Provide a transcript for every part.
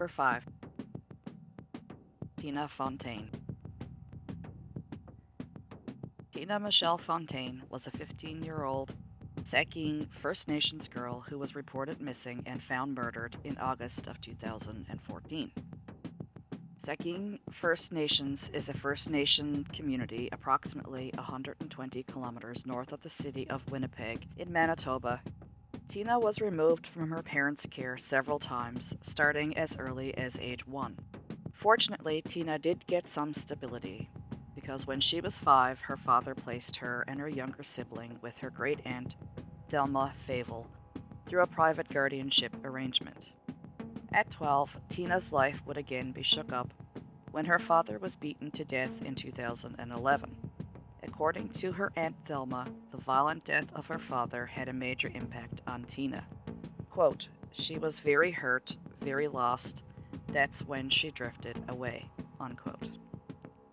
Number 5. Tina Fontaine. Tina Michelle Fontaine was a 15-year-old Saugeen First Nations girl who was reported missing and found murdered in August of 2014. Saugeen First Nations is a First Nation community approximately 120 kilometers north of the city of Winnipeg in Manitoba. Tina was removed from her parents' care several times, starting as early as age 1. Fortunately, Tina did get some stability, because when she was 5, her father placed her and her younger sibling with her great-aunt, Thelma Favel, through a private guardianship arrangement. At 12, Tina's life would again be shook up when her father was beaten to death in 2011. According to her Aunt Thelma, the violent death of her father had a major impact on Tina. Quote, "She was very hurt, very lost. That's when she drifted away." Unquote.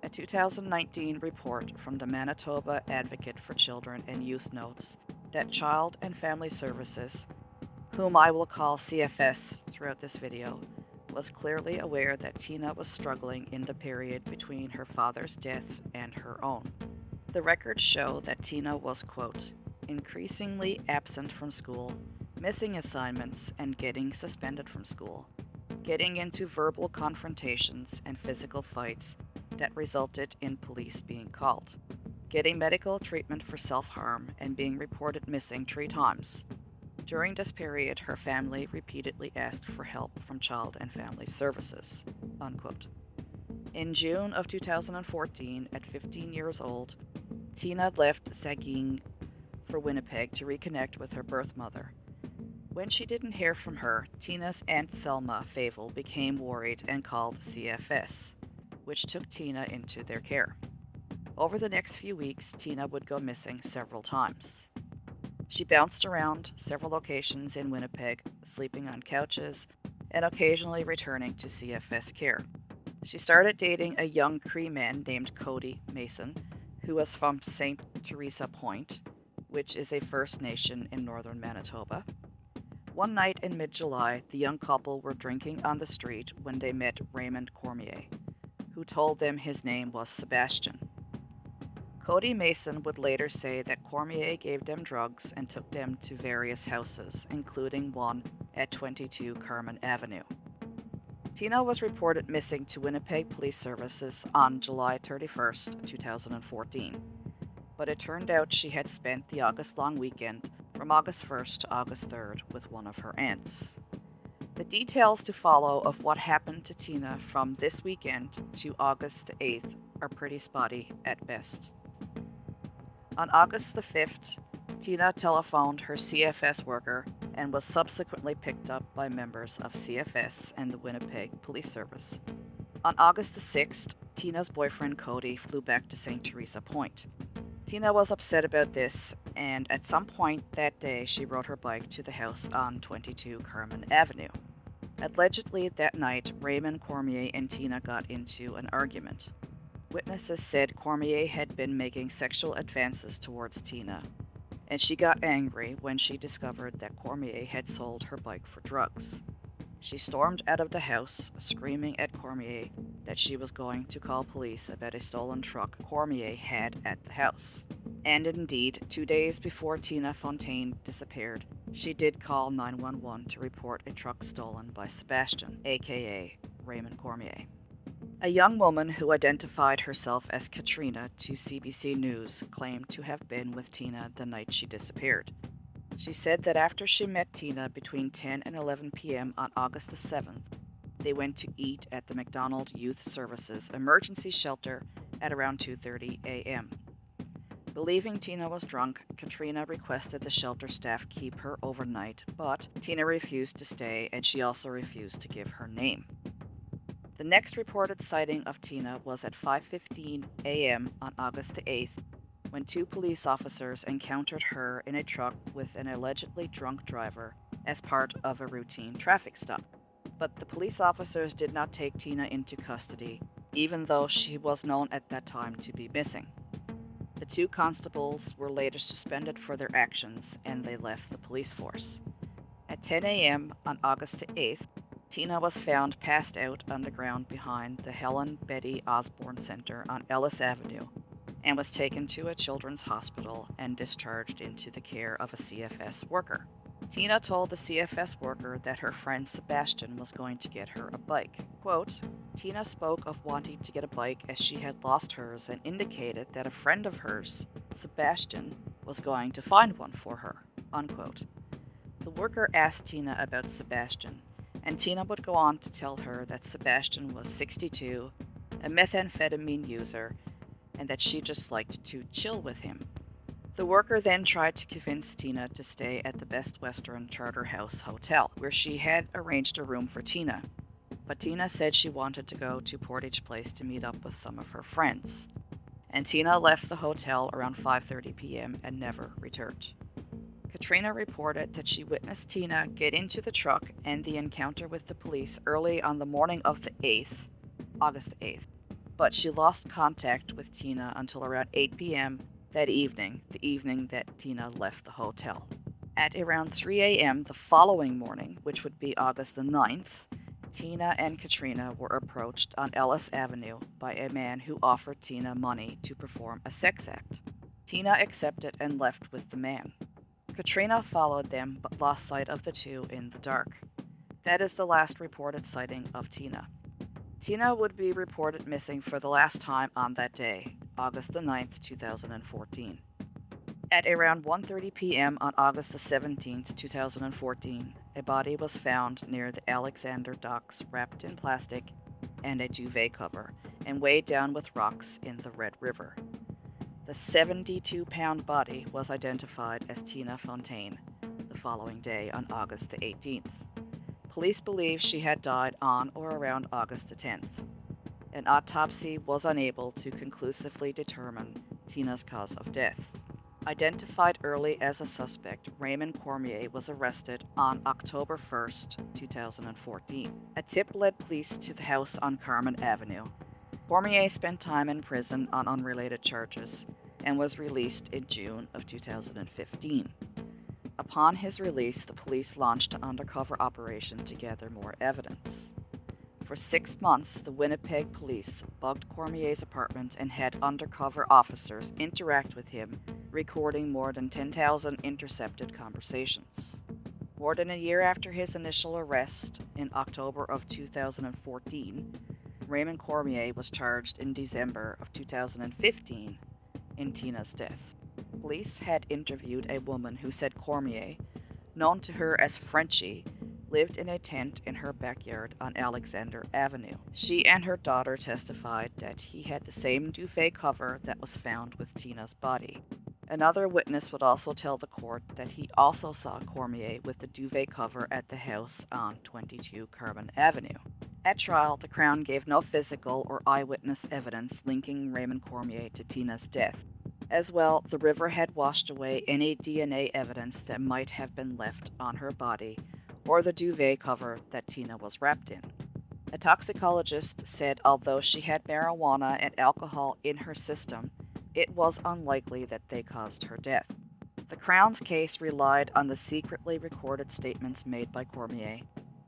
A 2019 report from the Manitoba Advocate for Children and Youth notes that Child and Family Services, whom I will call CFS throughout this video, was clearly aware that Tina was struggling in the period between her father's death and her own. The records show that Tina was, quote, "increasingly absent from school, missing assignments, and getting suspended from school, getting into verbal confrontations and physical fights that resulted in police being called, getting medical treatment for self-harm, and being reported missing 3 times. During this period, her family repeatedly asked for help from Child and Family Services." Unquote. In June of 2014, at 15 years old, Tina left Saugeen for Winnipeg to reconnect with her birth mother. When she didn't hear from her, Tina's Aunt Thelma Favel became worried and called CFS, which took Tina into their care. Over the next few weeks, Tina would go missing several times. She bounced around several locations in Winnipeg, sleeping on couches, and occasionally returning to CFS care. She started dating a young Cree man named Cody Mason, who was from St. Teresa Point, which is a First Nation in northern Manitoba. One night in mid-July, the young couple were drinking on the street when they met Raymond Cormier, who told them his name was Sebastian. Cody Mason would later say that Cormier gave them drugs and took them to various houses, including one at 22 Carman Avenue. Tina was reported missing to Winnipeg Police Services on July 31st, 2014, but it turned out she had spent the August long weekend from August 1st to August 3rd with one of her aunts. The details to follow of what happened to Tina from this weekend to August the 8th are pretty spotty at best. On August the 5th, Tina telephoned her CFS worker and was subsequently picked up by members of CFS and the Winnipeg Police Service. On August the 6th, Tina's boyfriend Cody flew back to St. Teresa Point. Tina was upset about this, and at some point that day she rode her bike to the house on 22 Carman Avenue. Allegedly that night, Raymond Cormier and Tina got into an argument. Witnesses said Cormier had been making sexual advances towards Tina, and she got angry when she discovered that Cormier had sold her bike for drugs. She stormed out of the house, screaming at Cormier that she was going to call police about a stolen truck Cormier had at the house. And indeed, 2 days before Tina Fontaine disappeared, she did call 911 to report a truck stolen by Sebastian, aka Raymond Cormier. A young woman who identified herself as Katrina to CBC News claimed to have been with Tina the night she disappeared. She said that after she met Tina between 10 and 11 p.m. on August the 7th, they went to eat at the McDonald Youth Services Emergency Shelter at around 2:30 a.m. Believing Tina was drunk, Katrina requested the shelter staff keep her overnight, but Tina refused to stay, and she also refused to give her name. The next reported sighting of Tina was at 5:15 a.m. on August the 8th, when 2 police officers encountered her in a truck with an allegedly drunk driver as part of a routine traffic stop. But the police officers did not take Tina into custody, even though she was known at that time to be missing. The 2 constables were later suspended for their actions, and they left the police force. At 10 a.m. on August the 8th, Tina was found passed out underground behind the Helen Betty Osborne Center on Ellis Avenue and was taken to a children's hospital and discharged into the care of a CFS worker. Tina told the CFS worker that her friend Sebastian was going to get her a bike. Quote, Tina spoke of wanting to get a bike as she had lost hers and indicated that a friend of hers, Sebastian, was going to find one for her. Unquote. The worker asked Tina about Sebastian, and Tina would go on to tell her that Sebastian was 62, a methamphetamine user, and that she just liked to chill with him. The worker then tried to convince Tina to stay at the Best Western Charterhouse Hotel, where she had arranged a room for Tina. But Tina said she wanted to go to Portage Place to meet up with some of her friends. And Tina left the hotel around 5:30 p.m. and never returned. Katrina reported that she witnessed Tina get into the truck and the encounter with the police early on the morning of the 8th, August 8th. But she lost contact with Tina until around 8 p.m. that evening, the evening that Tina left the hotel. At around 3 a.m. the following morning, which would be August the 9th, Tina and Katrina were approached on Ellis Avenue by a man who offered Tina money to perform a sex act. Tina accepted and left with the man. Katrina followed them but lost sight of the two in the dark. That is the last reported sighting of Tina. Tina would be reported missing for the last time on that day, August the 9th, 2014. At around 1:30 p.m. on August the 17th, 2014, a body was found near the Alexander docks wrapped in plastic and a duvet cover and weighed down with rocks in the Red River. The 72-pound body was identified as Tina Fontaine the following day on August the 18th. Police believe she had died on or around August the 10th. An autopsy was unable to conclusively determine Tina's cause of death. Identified early as a suspect, Raymond Cormier was arrested on October 1st, 2014. A tip led police to the house on Carmen Avenue. Cormier spent time in prison on unrelated charges and was released in June of 2015. Upon his release, the police launched an undercover operation to gather more evidence. For 6 months, the Winnipeg police bugged Cormier's apartment and had undercover officers interact with him, recording more than 10,000 intercepted conversations. More than a year after his initial arrest in October of 2014, Raymond Cormier was charged in December of 2015 in Tina's death. Police had interviewed a woman who said Cormier, known to her as Frenchie, lived in a tent in her backyard on Alexander Avenue. She and her daughter testified that he had the same duvet cover that was found with Tina's body. Another witness would also tell the court that he also saw Cormier with the duvet cover at the house on 22 Carmen Avenue. At trial, the Crown gave no physical or eyewitness evidence linking Raymond Cormier to Tina's death. As well, the river had washed away any DNA evidence that might have been left on her body or the duvet cover that Tina was wrapped in. A toxicologist said although she had marijuana and alcohol in her system, it was unlikely that they caused her death. The Crown's case relied on the secretly recorded statements made by Cormier,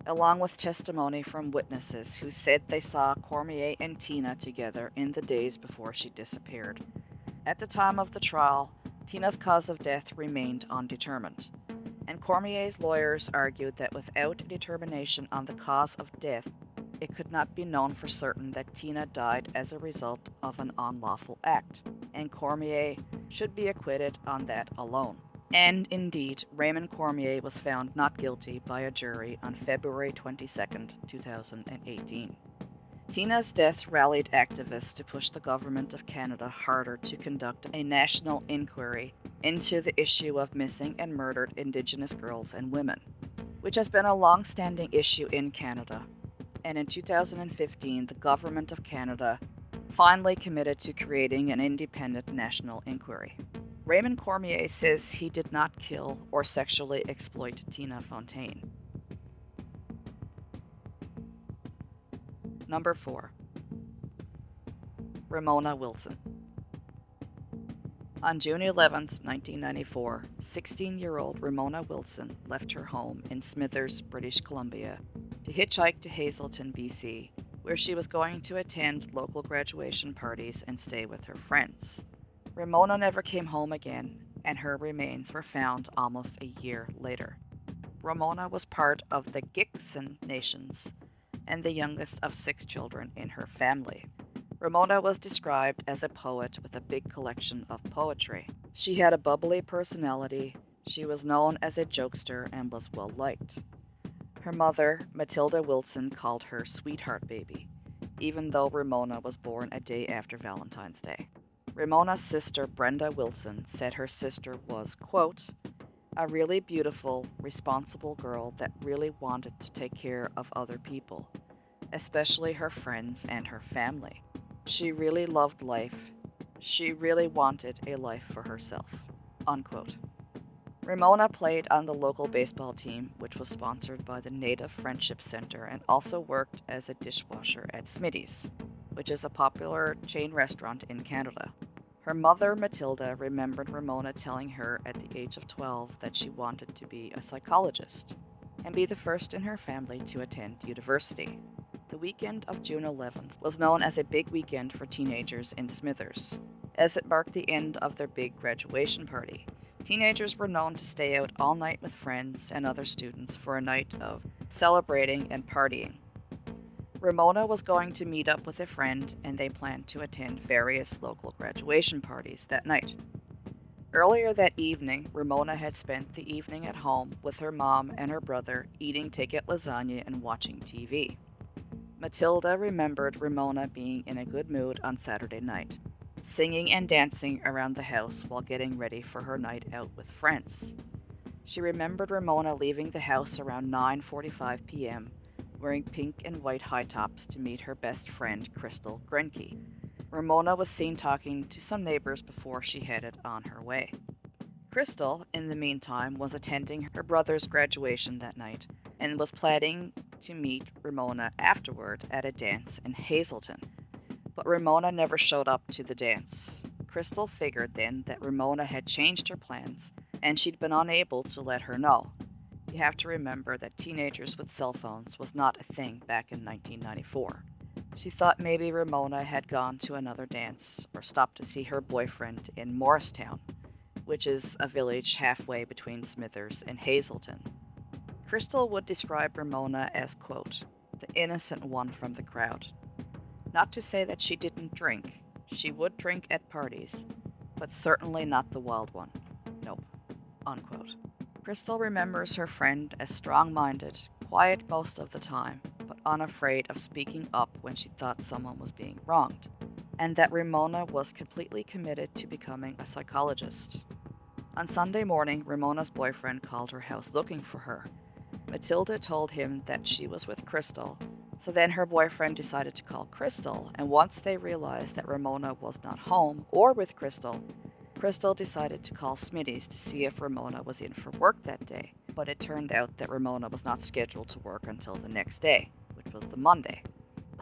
along with testimony from witnesses who said they saw Cormier and Tina together in the days before she disappeared. At the time of the trial, Tina's cause of death remained undetermined, and Cormier's lawyers argued that without a determination on the cause of death, it could not be known for certain that Tina died as a result of an unlawful act, and Cormier should be acquitted on that alone. And indeed, Raymond Cormier was found not guilty by a jury on February 22, 2018. Tina's death rallied activists to push the Government of Canada harder to conduct a national inquiry into the issue of missing and murdered Indigenous girls and women, which has been a long-standing issue in Canada. And in 2015, the Government of Canada finally committed to creating an independent national inquiry. Raymond Cormier says he did not kill or sexually exploit Tina Fontaine. Number 4. Ramona Wilson. On June 11, 1994, 16-year-old Ramona Wilson left her home in Smithers, British Columbia, to hitchhike to Hazelton, BC, where she was going to attend local graduation parties and stay with her friends. Ramona never came home again, and her remains were found almost a year later. Ramona was part of the Gitxsan nations and the youngest of 6 children in her family. Ramona was described as a poet with a big collection of poetry. She had a bubbly personality, she was known as a jokester, and was well liked. Her mother, Matilda Wilson, called her Sweetheart Baby, even though Ramona was born a day after Valentine's Day. Ramona's sister, Brenda Wilson, said her sister was, quote, a really beautiful, responsible girl that really wanted to take care of other people, especially her friends and her family. She really loved life. She really wanted a life for herself, unquote. Ramona played on the local baseball team, which was sponsored by the Native Friendship Center, and also worked as a dishwasher at Smitty's, which is a popular chain restaurant in Canada. Her mother, Matilda, remembered Ramona telling her at the age of 12 that she wanted to be a psychologist and be the first in her family to attend university. The weekend of June 11th was known as a big weekend for teenagers in Smithers, as it marked the end of their big graduation party. Teenagers were known to stay out all night with friends and other students for a night of celebrating and partying. Ramona was going to meet up with a friend, and they planned to attend various local graduation parties that night. Earlier that evening, Ramona had spent the evening at home with her mom and her brother, eating ticket lasagna and watching TV. Matilda remembered Ramona being in a good mood on Saturday night, singing and dancing around the house while getting ready for her night out with friends. She remembered Ramona leaving the house around 9:45 p.m., wearing pink and white high tops to meet her best friend, Crystal Grenke. Ramona was seen talking to some neighbors before she headed on her way. Crystal, in the meantime, was attending her brother's graduation that night and was planning to meet Ramona afterward at a dance in Hazelton. But Ramona never showed up to the dance. Crystal figured then that Ramona had changed her plans and she'd been unable to let her know. You have to remember that teenagers with cell phones was not a thing back in 1994. She thought maybe Ramona had gone to another dance or stopped to see her boyfriend in Morristown, which is a village halfway between Smithers and Hazelton. Crystal would describe Ramona as, quote, the innocent one from the crowd. Not to say that she didn't drink. She would drink at parties, but certainly not the wild one. Nope, unquote. Crystal remembers her friend as strong-minded, quiet most of the time, but unafraid of speaking up when she thought someone was being wronged, and that Ramona was completely committed to becoming a psychologist. On Sunday morning, Ramona's boyfriend called her house looking for her. Matilda told him that she was with Crystal, so then her boyfriend decided to call Crystal, and once they realized that Ramona was not home or with Crystal, Crystal decided to call Smitty's to see if Ramona was in for work that day, but it turned out that Ramona was not scheduled to work until the next day, which was the Monday.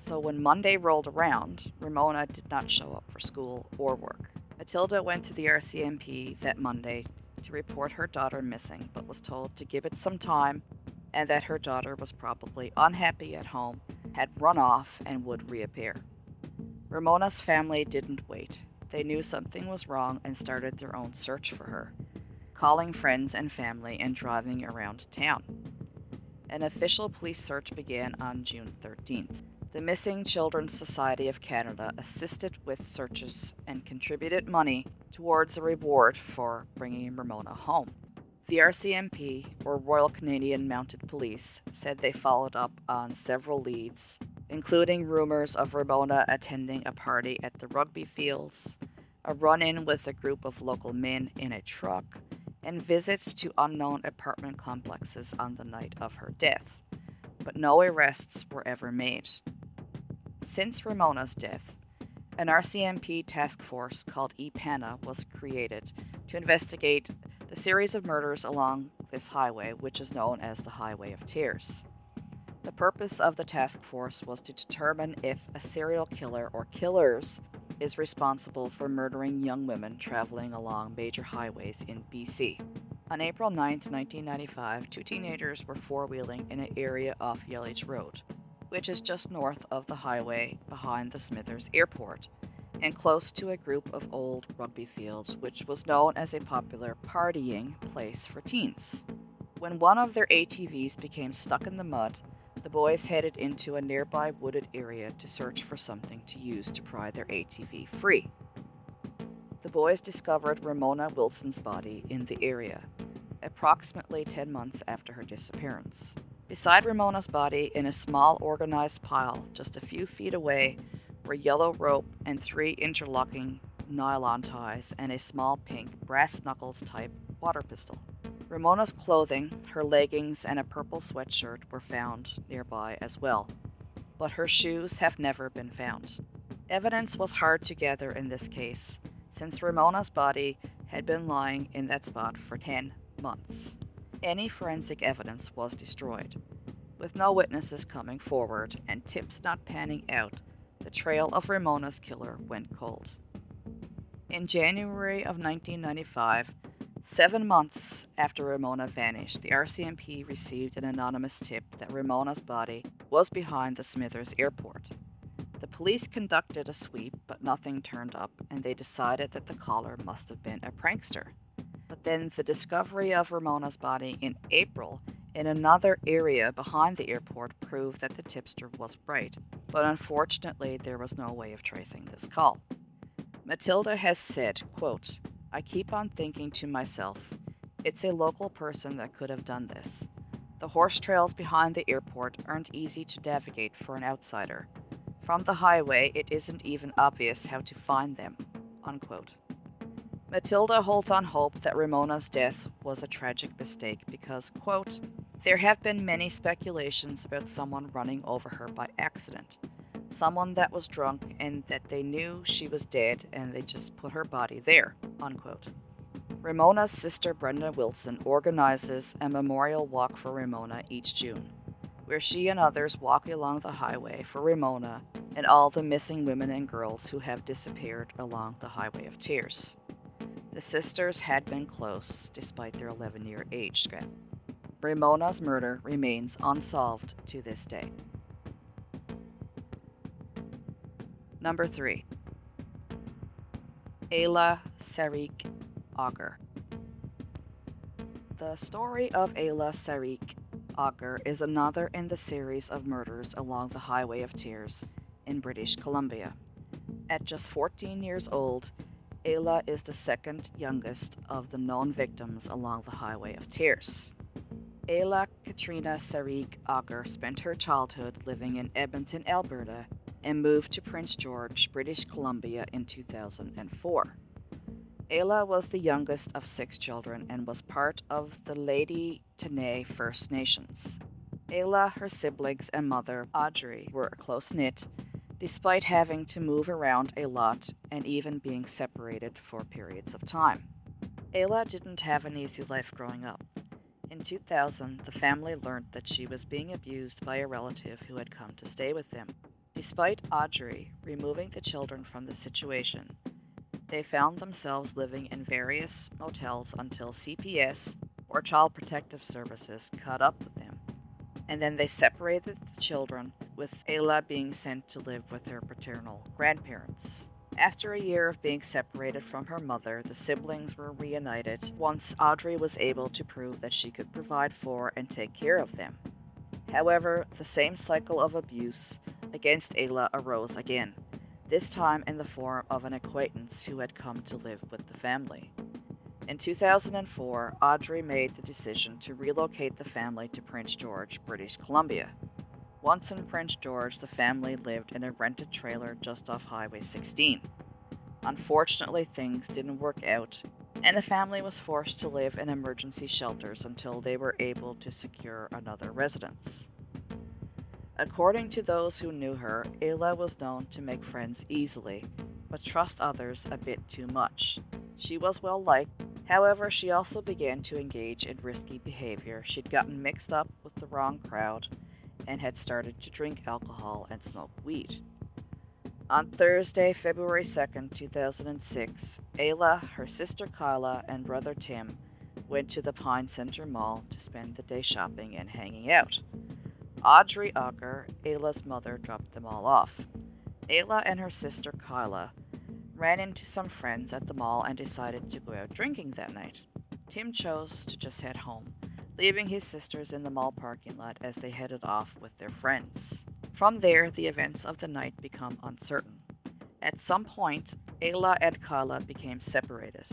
So when Monday rolled around, Ramona did not show up for school or work. Matilda went to the RCMP that Monday to report her daughter missing, but was told to give it some time and that her daughter was probably unhappy at home, had run off, and would reappear. Ramona's family didn't wait. They knew something was wrong and started their own search for her, calling friends and family and driving around town. An official police search began on June 13th. The Missing Children's Society of Canada assisted with searches and contributed money towards a reward for bringing Ramona home. The RCMP, or Royal Canadian Mounted Police, said they followed up on several leads, including rumors of Ramona attending a party at the rugby fields, a run-in with a group of local men in a truck, and visits to unknown apartment complexes on the night of her death. But no arrests were ever made. Since Ramona's death, an RCMP task force called EPANA was created to investigate the series of murders along this highway, which is known as the Highway of Tears. The purpose of the task force was to determine if a serial killer or killers is responsible for murdering young women traveling along major highways in BC. On April 9, 1995, two teenagers were four-wheeling in an area off Yellich Road, which is just north of the highway behind the Smithers Airport, and close to a group of old rugby fields, which was known as a popular partying place for teens. When one of their ATVs became stuck in the mud, the boys headed into a nearby wooded area to search for something to use to pry their ATV free. The boys discovered Ramona Wilson's body in the area, approximately 10 months after her disappearance. Beside Ramona's body, in a small organized pile just a few feet away, were yellow rope and 3 interlocking nylon ties and a small pink brass knuckles type water pistol. Ramona's clothing, her leggings, and a purple sweatshirt were found nearby as well, but her shoes have never been found. Evidence was hard to gather in this case, since Ramona's body had been lying in that spot for 10 months. Any forensic evidence was destroyed. With no witnesses coming forward and tips not panning out, the trail of Ramona's killer went cold. In January of 1995, 7 months after Ramona vanished, the RCMP received an anonymous tip that Ramona's body was behind the Smithers Airport. The police conducted a sweep, but nothing turned up, and they decided that the caller must have been a prankster. But then the discovery of Ramona's body in April in another area behind the airport proved that the tipster was right, but unfortunately there was no way of tracing this call. Matilda has said, quote, "I keep on thinking to myself, it's a local person that could have done this. The horse trails behind the airport aren't easy to navigate for an outsider. From the highway, it isn't even obvious how to find them," unquote. Matilda holds on hope that Ramona's death was a tragic mistake because, quote, "There have been many speculations about someone running over her by accident. Someone that was drunk and that they knew she was dead and they just put her body there," unquote. Ramona's sister Brenda Wilson organizes a memorial walk for Ramona each June, where she and others walk along the highway for Ramona and all the missing women and girls who have disappeared along the Highway of Tears. The sisters had been close despite their 11-year age gap. Ramona's murder remains unsolved to this day. Number 3. Aielah Saric-Auger. The story of Aielah Saric-Auger is another in the series of murders along the Highway of Tears in British Columbia. At just 14 years old, Aielah is the second youngest of the known victims along the Highway of Tears. Aielah Katrina Saric-Auger spent her childhood living in Edmonton, Alberta, and moved to Prince George, British Columbia in 2004. Aielah was the youngest of 6 children and was part of the Lady Tenay First Nations. Aielah, her siblings, and mother, Audrey, were close-knit, despite having to move around a lot and even being separated for periods of time. Aielah didn't have an easy life growing up. In 2000, the family learned that she was being abused by a relative who had come to stay with them. Despite Audrey removing the children from the situation, they found themselves living in various motels until CPS, or Child Protective Services, caught up with them. And then they separated the children, with Aielah being sent to live with her paternal grandparents. After a year of being separated from her mother, the siblings were reunited once Audrey was able to prove that she could provide for and take care of them. However, the same cycle of abuse against Aielah arose again, this time in the form of an acquaintance who had come to live with the family. In 2004, Audrey made the decision to relocate the family to Prince George, British Columbia. Once in Prince George, the family lived in a rented trailer just off Highway 16. Unfortunately, things didn't work out, and the family was forced to live in emergency shelters until they were able to secure another residence. According to those who knew her, Aielah was known to make friends easily, but trust others a bit too much. She was well liked, however, she also began to engage in risky behavior. She'd gotten mixed up with the wrong crowd and had started to drink alcohol and smoke weed. On Thursday, February 2nd, 2006, Aielah, her sister Kyla, and brother Tim went to the Pine Center Mall to spend the day shopping and hanging out. Audrey Auger, Ailah's mother, dropped them all off. Aielah and her sister Kyla ran into some friends at the mall and decided to go out drinking that night. Tim chose to just head home, leaving his sisters in the mall parking lot as they headed off with their friends. From there, the events of the night become uncertain. At some point, Aielah and Kyla became separated.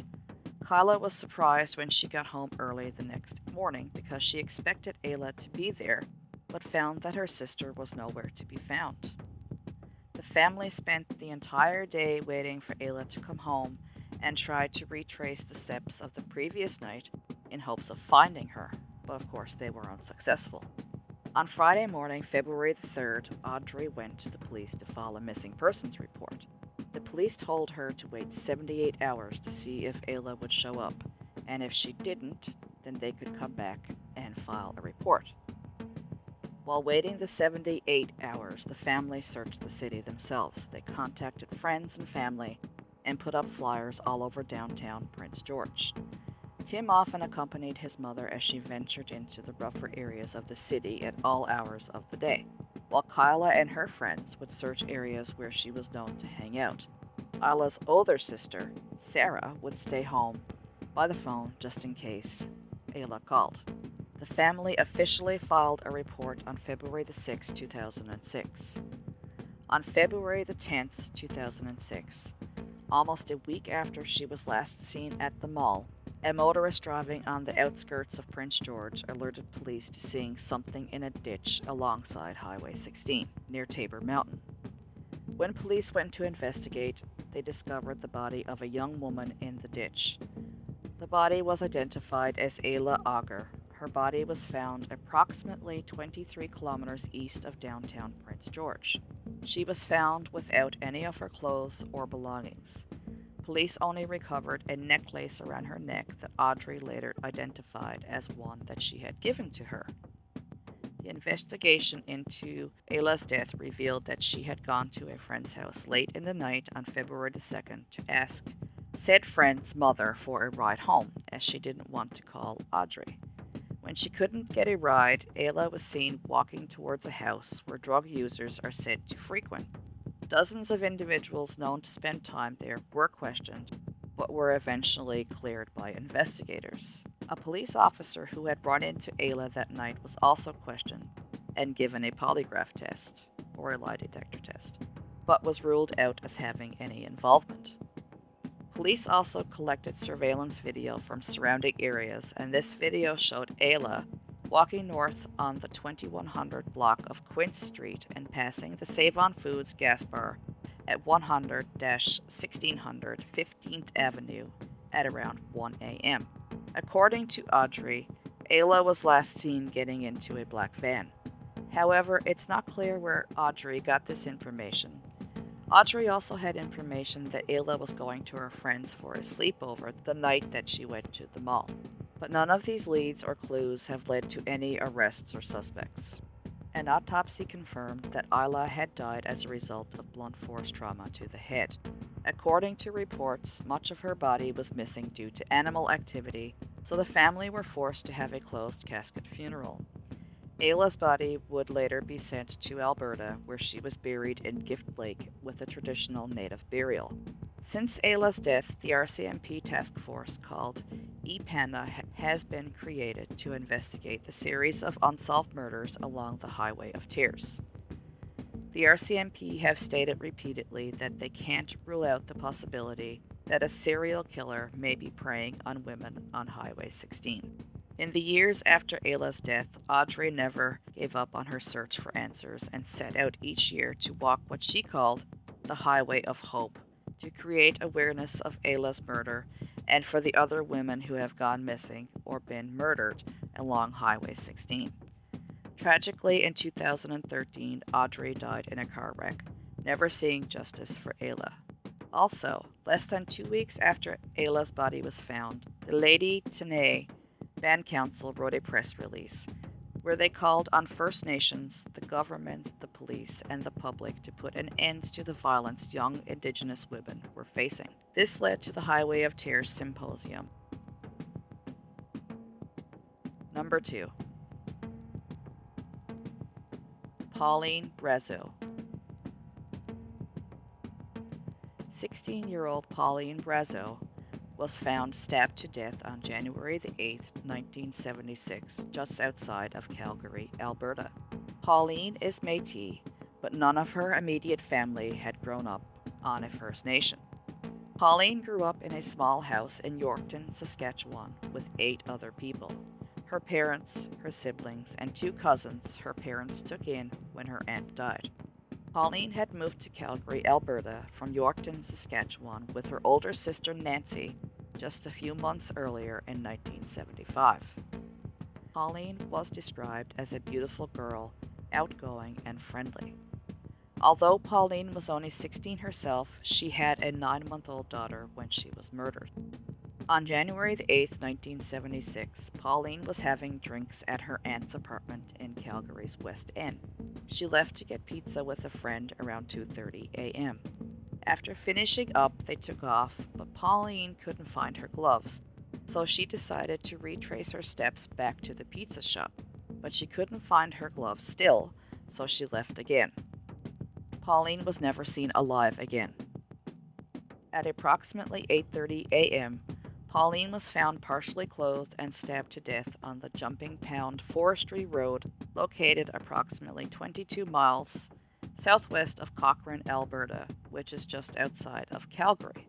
Kyla was surprised when she got home early the next morning because she expected Aielah to be there, but found that her sister was nowhere to be found. The family spent the entire day waiting for Aielah to come home and tried to retrace the steps of the previous night in hopes of finding her, but of course they were unsuccessful. On Friday morning, February the 3rd, Audrey went to the police to file a missing persons report. The police told her to wait 78 hours to see if Aielah would show up, and if she didn't, then they could come back and file a report. While waiting the 78 hours, the family searched the city themselves. They contacted friends and family and put up flyers all over downtown Prince George. Tim often accompanied his mother as she ventured into the rougher areas of the city at all hours of the day, while Kyla and her friends would search areas where she was known to hang out. Ailah's older sister, Sarah, would stay home by the phone just in case Aielah called. The family officially filed a report on February 6, 2006. On February 10, 2006, almost a week after she was last seen at the mall, a motorist driving on the outskirts of Prince George alerted police to seeing something in a ditch alongside Highway 16, near Tabor Mountain. When police went to investigate, they discovered the body of a young woman in the ditch. The body was identified as Aielah Auger. Her body was found approximately 23 kilometers east of downtown Prince George. She was found without any of her clothes or belongings. Police only recovered a necklace around her neck that Audrey later identified as one that she had given to her. The investigation into Ailah's death revealed that she had gone to a friend's house late in the night on February 2nd to ask said friend's mother for a ride home, as she didn't want to call Audrey. When she couldn't get a ride, Aielah was seen walking towards a house where drug users are said to frequent. Dozens of individuals known to spend time there were questioned, but were eventually cleared by investigators. A police officer who had run into Aielah that night was also questioned and given a polygraph test, or a lie detector test, but was ruled out as having any involvement. Police also collected surveillance video from surrounding areas, and this video showed Aielah walking north on the 2100 block of Quince Street and passing the Save-On Foods gas bar at 100-1600 15th Avenue at around 1 a.m. According to Audrey, Aielah was last seen getting into a black van. However, it's not clear where Audrey got this information. Audrey also had information that Aielah was going to her friends for a sleepover the night that she went to the mall. But none of these leads or clues have led to any arrests or suspects. An autopsy confirmed that Aielah had died as a result of blunt force trauma to the head. According to reports, much of her body was missing due to animal activity, so the family were forced to have a closed casket funeral. Ailah's body would later be sent to Alberta, where she was buried in Gift Lake with a traditional native burial. Since Ailah's death, the RCMP task force called EPANA has been created to investigate the series of unsolved murders along the Highway of Tears. The RCMP have stated repeatedly that they can't rule out the possibility that a serial killer may be preying on women on Highway 16. In the years after Ailah's death, Audrey never gave up on her search for answers and set out each year to walk what she called the Highway of Hope, to create awareness of Ailah's murder and for the other women who have gone missing or been murdered along Highway 16. Tragically, in 2013, Audrey died in a car wreck, never seeing justice for Aielah. Also, less than 2 weeks after Ailah's body was found, the Lady Tenay Band Council wrote a press release where they called on First Nations, the government, the police, and the public to put an end to the violence young Indigenous women were facing. This led to the Highway of Tears Symposium. Number 2. Pauline Brazeau. 16-year-old Pauline Brazeau was found stabbed to death on January the 8th, 1976, just outside of Calgary, Alberta. Pauline is Métis, but none of her immediate family had grown up on a First Nation. Pauline grew up in a small house in Yorkton, Saskatchewan, with 8 other people. Her parents, her siblings, and 2 cousins her parents took in when her aunt died. Pauline had moved to Calgary, Alberta from Yorkton, Saskatchewan with her older sister Nancy just a few months earlier in 1975. Pauline was described as a beautiful girl, outgoing and friendly. Although Pauline was only 16 herself, she had a 9-month-old daughter when she was murdered. On January the 8th, 1976, Pauline was having drinks at her aunt's apartment in Calgary's West End. She left to get pizza with a friend around 2:30 a.m. After finishing up, they took off, but Pauline couldn't find her gloves, so she decided to retrace her steps back to the pizza shop. But she couldn't find her gloves still, so she left again. Pauline was never seen alive again. At approximately 8:30 a.m., Pauline was found partially clothed and stabbed to death on the Jumping Pound Forestry Road, located approximately 22 miles southwest of Cochrane, Alberta, which is just outside of Calgary.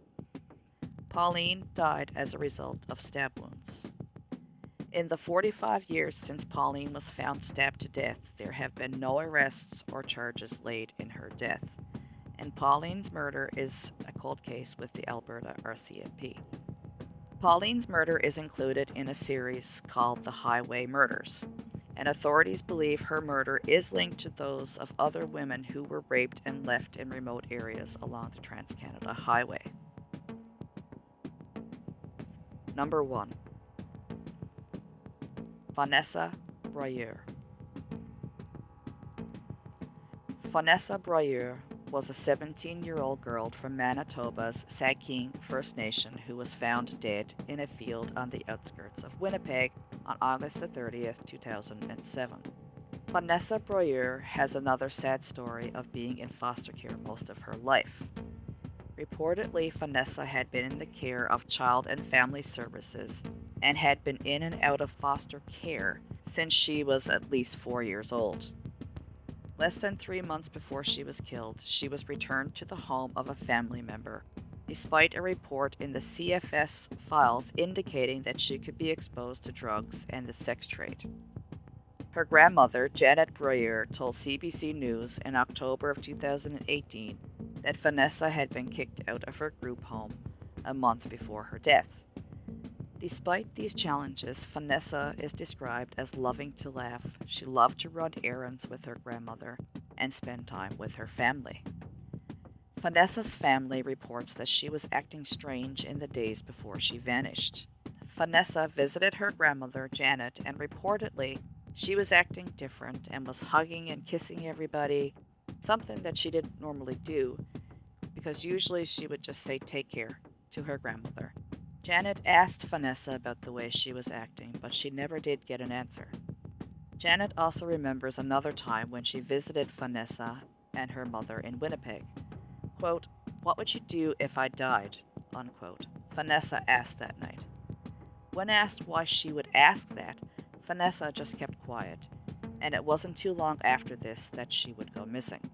Pauline died as a result of stab wounds. In the 45 years since Pauline was found stabbed to death, there have been no arrests or charges laid in her death, and Pauline's murder is a cold case with the Alberta RCMP. Pauline's murder is included in a series called The Highway Murders, and authorities believe her murder is linked to those of other women who were raped and left in remote areas along the Trans-Canada Highway. Number 1. Fonessa Bruyere. Fonessa Bruyere was a 17-year-old girl from Manitoba's Saugeen First Nation who was found dead in a field on the outskirts of Winnipeg on August 30th, 2007. Fonessa Bruyere has another sad story of being in foster care most of her life. Reportedly, Fonessa had been in the care of Child and Family Services and had been in and out of foster care since she was at least 4 years old. Less than 3 months before she was killed, she was returned to the home of a family member, despite a report in the CFS files indicating that she could be exposed to drugs and the sex trade. Her grandmother, Janet Bruyere, told CBC News in October of 2018 that Fonessa had been kicked out of her group home a month before her death. Despite these challenges, Fonessa is described as loving to laugh. She loved to run errands with her grandmother and spend time with her family. Fonessa's family reports that she was acting strange in the days before she vanished. Fonessa visited her grandmother, Janet, and reportedly she was acting different and was hugging and kissing everybody, something that she didn't normally do, because usually she would just say "take care" to her grandmother. Janet asked Fonessa about the way she was acting, but she never did get an answer. Janet also remembers another time when she visited Fonessa and her mother in Winnipeg. Quote, "What would you do if I died?" unquote, Fonessa asked that night. When asked why she would ask that, Fonessa just kept quiet, and it wasn't too long after this that she would go missing.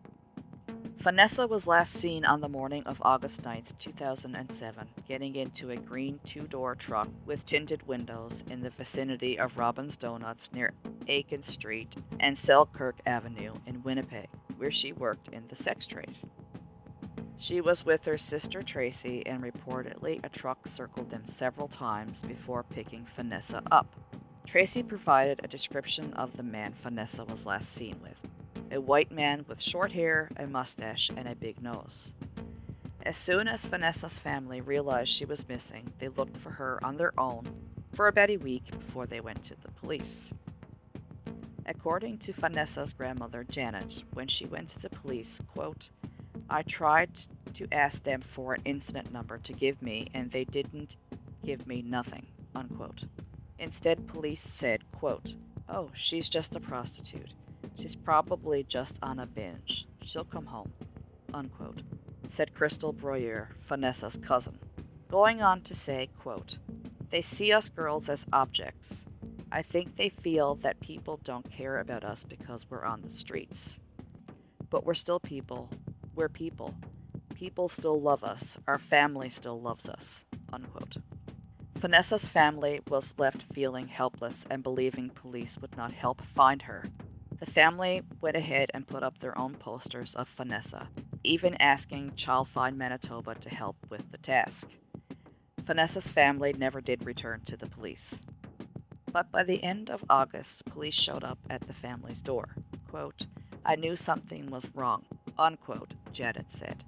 Fonessa was last seen on the morning of August 9th, 2007, getting into a green 2-door truck with tinted windows in the vicinity of Robin's Donuts near Aiken Street and Selkirk Avenue in Winnipeg, where she worked in the sex trade. She was with her sister Tracy, and reportedly a truck circled them several times before picking Fonessa up. Tracy provided a description of the man Fonessa was last seen with: a white man with short hair, a mustache, and a big nose. As soon as Fonessa's family realized she was missing, they looked for her on their own for about a week before they went to the police. According to Fonessa's grandmother, Janet, when she went to the police, quote, "I tried to ask them for an incident number to give me, and they didn't give me nothing," unquote. Instead, police said, quote, "Oh, she's just a prostitute. She's probably just on a binge. She'll come home," unquote, said Crystal Bruyere, Fonessa's cousin. Going on to say, quote, "They see us girls as objects. I think they feel that people don't care about us because we're on the streets. But we're still people. We're people. People still love us. Our family still loves us," unquote. Fonessa's family was left feeling helpless and believing police would not help find her. The family went ahead and put up their own posters of Fonessa, even asking Child Find Manitoba to help with the task. Fonessa's family never did return to the police. But by the end of August, police showed up at the family's door. Quote, "I knew something was wrong," unquote, Janet said.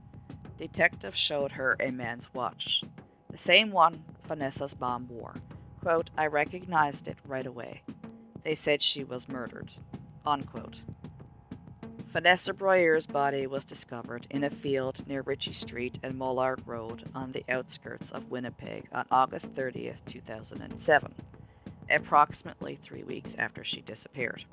Detectives showed her a man's watch, the same one Fonessa's mom wore. Quote, "I recognized it right away. They said she was murdered," unquote. Fonessa Bruyere's body was discovered in a field near Ritchie Street and Mollard Road on the outskirts of Winnipeg on August 30th, 2007, approximately 3 weeks after she disappeared.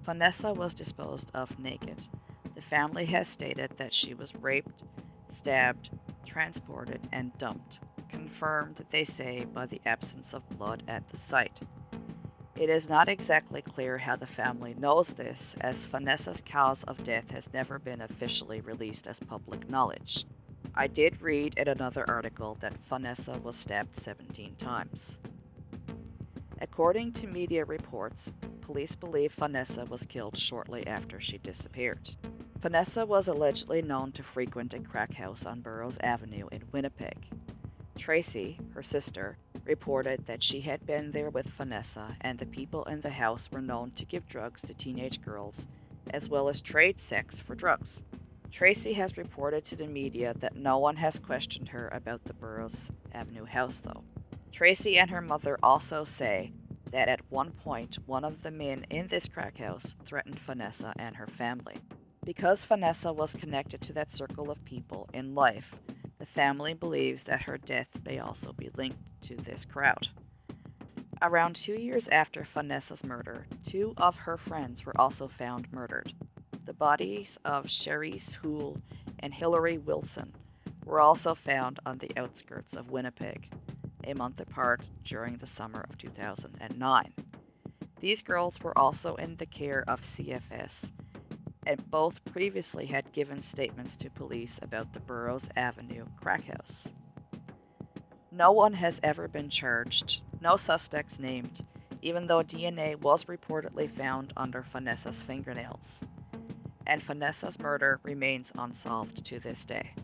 Fonessa was disposed of naked. The family has stated that she was raped, stabbed, transported, and dumped, confirmed, they say, by the absence of blood at the site. It is not exactly clear how the family knows this, as Fonessa's cause of death has never been officially released as public knowledge. I did read in another article that Fonessa was stabbed 17 times. According to media reports, police believe Fonessa was killed shortly after she disappeared. Fonessa was allegedly known to frequent a crack house on Burroughs Avenue in Winnipeg. Tracy, her sister, reported that she had been there with Fonessa, and the people in the house were known to give drugs to teenage girls, as well as trade sex for drugs. Tracy has reported to the media that no one has questioned her about the Burroughs Avenue house, though. Tracy and her mother also say that at one point, one of the men in this crack house threatened Fonessa and her family. Because Fonessa was connected to that circle of people in life, the family believes that her death may also be linked to this crowd. Around 2 years after Fonessa's murder, 2 of her friends were also found murdered. The bodies of Cherise Houle and Hilary Wilson were also found on the outskirts of Winnipeg, a month apart during the summer of 2009. These girls were also in the care of CFS, and both previously had given statements to police about the Burroughs Avenue crack house. No one has ever been charged, no suspects named, even though DNA was reportedly found under Fonessa's fingernails. And Fonessa's murder remains unsolved to this day.